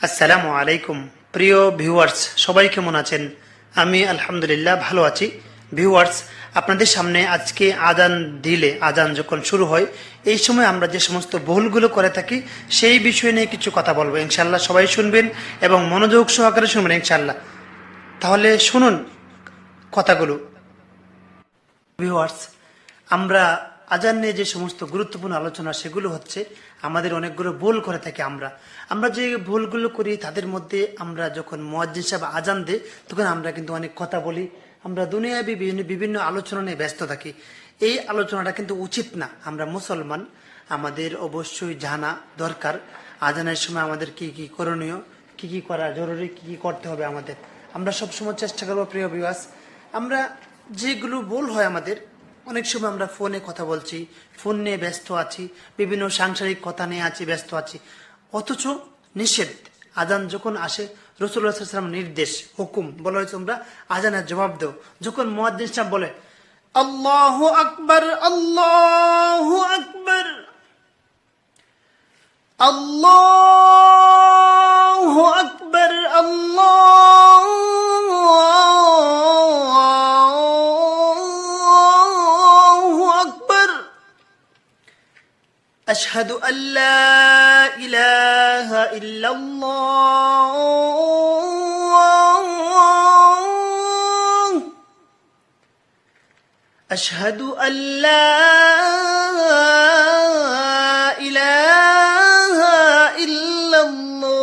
আসসালামু আলাইকুম প্রিয় ভিউয়ার্স, সবাই কেমন আছেন? আমি আলহামদুলিল্লাহ ভালো আছি। ভিউয়ার্স, আপনাদের সামনে আজকে আজান যখন শুরু হয় এই সময় আমরা যে সমস্ত ভুলগুলো করে থাকি সেই বিষয় নিয়ে কিছু কথা বলবো। ইনশাল্লাহ সবাই শুনবেন এবং মনোযোগ সহকারে শুনবেন ইনশাল্লাহ। তাহলে শুনুন কথাগুলো। ভিউয়ার্স, আমরা আজান নিয়ে যে সমস্ত গুরুত্বপূর্ণ আলোচনা সেগুলো হচ্ছে আমাদের অনেকগুলো ভুল করে থাকি। আমরা যে ভুলগুলো করি তাদের মধ্যে আমরা যখন মুয়াজ্জিন সাহেব আজান দেয় তখন আমরা কিন্তু অনেক কথা বলি, আমরা দুনিয়াবি বিভিন্ন আলোচনা নিয়ে ব্যস্ত থাকি। এই আলোচনাটা কিন্তু উচিত না। আমরা মুসলমান, আমাদের অবশ্যই জানা দরকার আজানের সময় আমাদের কি কি করণীয়, কি কি করা জরুরি, কি কি করতে হবে আমাদের। আমরা সবসময় চেষ্টা করবো প্রিয় ভিউয়ার্স, আমরা যেগুলো ভুল হয় আমাদের, অনেক সময় আমরা ফোনে কথা বলছি, ফোন নিয়ে ব্যস্ত আছি, বিভিন্ন সাংসারিক কথা নিয়ে ব্যস্ত আছি, অথচ নিষেধ আজান যখন আসে রাসূলুল্লাহ সাল্লাল্লাহু আলাইহি ওয়াসাল্লাম নির্দেশ হুকুম বলা হয়েছে তোমরা আজানের জবাব দাও। যখন মুয়াজ্জিন সাহেব বলে আল্লাহু আকবার আল্লাহু আকবার আল্লাহু আকবার আল্লাহু আকবার আশহাদু আল্লা ইলাহা ইল্লাল্লাহ আশহাদু আল্লা ইলাহা ইল্লাল্লাহ।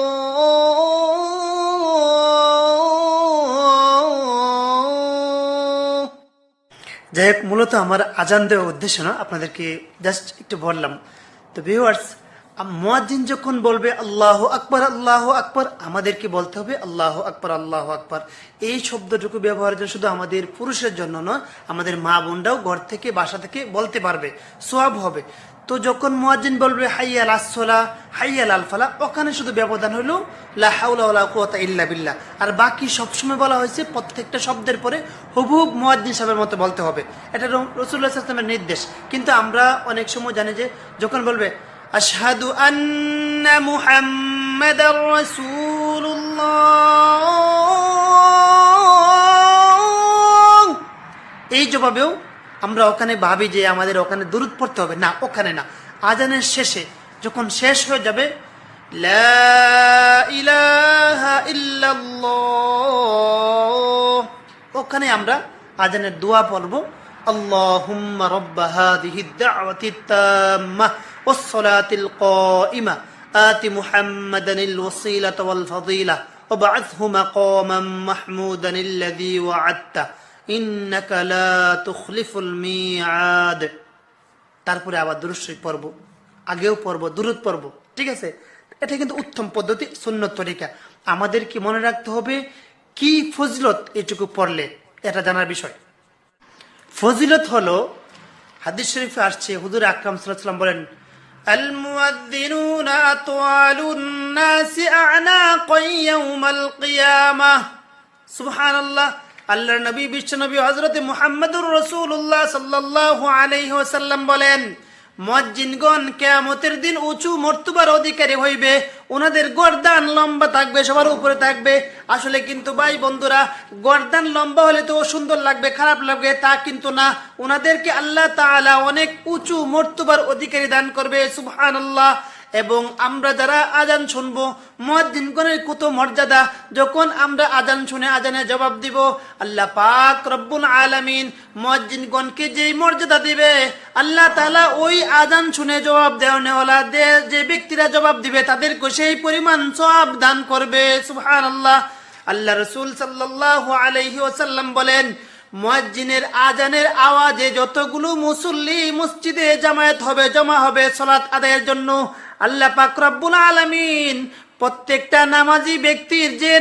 যাই হোক, মূলত আমার আজান দেওয়ার উদ্দেশ্য না, আপনাদেরকে জাস্ট একটু বললাম। তো ভিউয়ার্স, মুয়াজ্জিন যখন বলবে আল্লাহু আকবার, আমাদেরকে বলতে হবে আল্লাহু আকবার। এই শব্দটুকু ব্যবহারের জন্য শুধু আমাদের পুরুষের জন্য নয়, আমাদের মা বোনরাও ঘর থেকে বাসা থেকে বলতে পারবে, সওয়াব হবে। তো যখন মুয়াজ্জিন বলবে হাইয়া আলাস সালাহ হাইয়া আলাল ফালাহ, ওখানে শুধু ব্যবধান হলো লা হাওলা ওয়ালা কুওয়াতা ইল্লা বিল্লাহ। আর বাকি সবসময় বলা হয়েছে প্রত্যেকটা শব্দের পরে হুবহুব মুয়াজ্জিন সাহেবের মতো বলতে হবে। এটা রাসূলুল্লাহ সাল্লাল্লাহু আলাইহি ওয়াসাল্লামের নির্দেশ। কিন্তু আমরা অনেক সময় জানি যে যখন বলবে আশহাদু আন্না মুহাম্মাদার রাসূলুল্লাহ, এই জবাবেও আমরা ওখানে ভাবি যে আমাদের ওখানে দুরূদ পড়তে হবে। না, ওখানে না। আজানের শেষে যখন শেষ হয়ে যাবে লা ইলাহা ইল্লাল্লাহ, ওখানে আমরা আজানের দোয়া পড়ব আল্লাহুম্মা রাব্বা হাযিহিদ দাওয়াতিত তাম্মাহ ওয়াস সালাতিল কাইমা আতি মুহাম্মাদানিল ওয়াসিলাতা ওয়াল ফাদিলা ওয়াবআথহু মাকামান মাহমুদান আল্লাযী ওয়া'আদতা ইন্নাকা লা তুখলিফুল মিআদ। তারপরে আবার দুরূদ শরীফ পড়ব, আগেও পড়ব, দুরূদ পড়ব। ঠিক আছে, এটা কিন্তু উত্তম পদ্ধতি, সুন্নত তরিকা। আমাদের কি মনে রাখতে হবে কি ফজিলত এটুকু পড়লে, এটা জানার বিষয়। ফজিলত হলো হাদিস শরীফে আসছে, হুজুর আকরাম সাল্লাল্লাহু আলাইহি ওয়াসাল্লাম বলেন আল মুয়াদ্দিনুনা আতওয়ালুন নাসি আ'নাকান ইয়াউমাল কিয়ামাহ। সুবহানাল্লাহ। আল্লাহর নবী বিশ্বনবী হযরত মুহাম্মদুর রাসূলুল্লাহ সাল্লাল্লাহু আলাইহি ওয়াসাল্লাম বলেন মুয়াজ্জিনগণ কিয়ামতের দিন উঁচু মর্তবার অধিকারী হইবে, ওনাদের গর্দান লম্বা থাকবে, সবার উপরে থাকবে। আসলে কিন্তু ভাই বন্ধুরা, গর্দান লম্বা হলে তো সুন্দর লাগবে, খারাপ লাগবে তা কিন্তু না। ওনাদেরকে আল্লাহ তাআলা অনেক উঁচু মর্তবার অধিকারী দান করবে। সুবহানাল্লাহ। এবং আমরা যারা আজান শুনবো, মুয়াজ্জিনগণের কত মর্যাদা। যখন আমরা আজান শুনে আজানের জবাব দিব, আল্লাহ পাক রব্বুল আলামিন মুয়াজ্জিনগণকে যেই মর্যাদা দিবে, আল্লাহ তাআলা ওই আজান শুনে জবাব দেওয়ানেওয়ালা যে ব্যক্তিরা জবাব দিবে তাদেরকে সেই পরিমাণ সওয়াব দান করবে। সুবহানাল্লাহ। আল্লাহ রাসূল সাল্লাল্লাহু আলাইহি ওয়াসাল্লাম বলেন মুয়াজ্জিনের আজানের আওয়াজে যতগুলো মুসল্লি মসজিদে জমা হবে সালাত আদায়ের জন্য, আল্লাহ পাক রব্বুল আলামিন প্রত্যেকটা নামাজি ব্যক্তির যে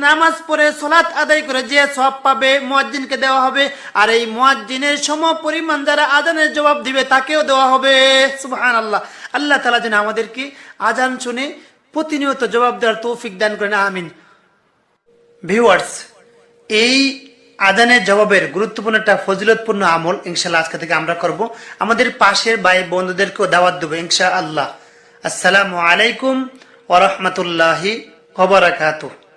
নামাজ পড়ে সালাত আদায় করে যে সওয়াব পাবে মুয়াজ্জিনকে দেওয়া হবে। আর এই মুয়াজ্জিনের সম পরিমাণ যারা আজানের জবাব দিবে তাকেও দেওয়া হবে। সুবহানাল্লাহ। আল্লাহ তাআলা যেন আমাদেরকে আজান শুনে প্রতিনিয়ত জবাব দেওয়ার তৌফিক দান করেন, আমিন। ভিউয়ার্স, এই আজানের জবাবের গুরুত্বপূর্ণ একটা ফজিলতপূর্ণ আমল ইনশাআল্লাহ আজকে থেকে আমরা করব। আমাদের পাশের ভাই বন্ধুদেরকেও দাওয়াত দেবো ইনশাআল্লাহ। আসসালামু আলাইকুম ওয়া রাহমাতুল্লাহি ওয়া বারাকাতুহু।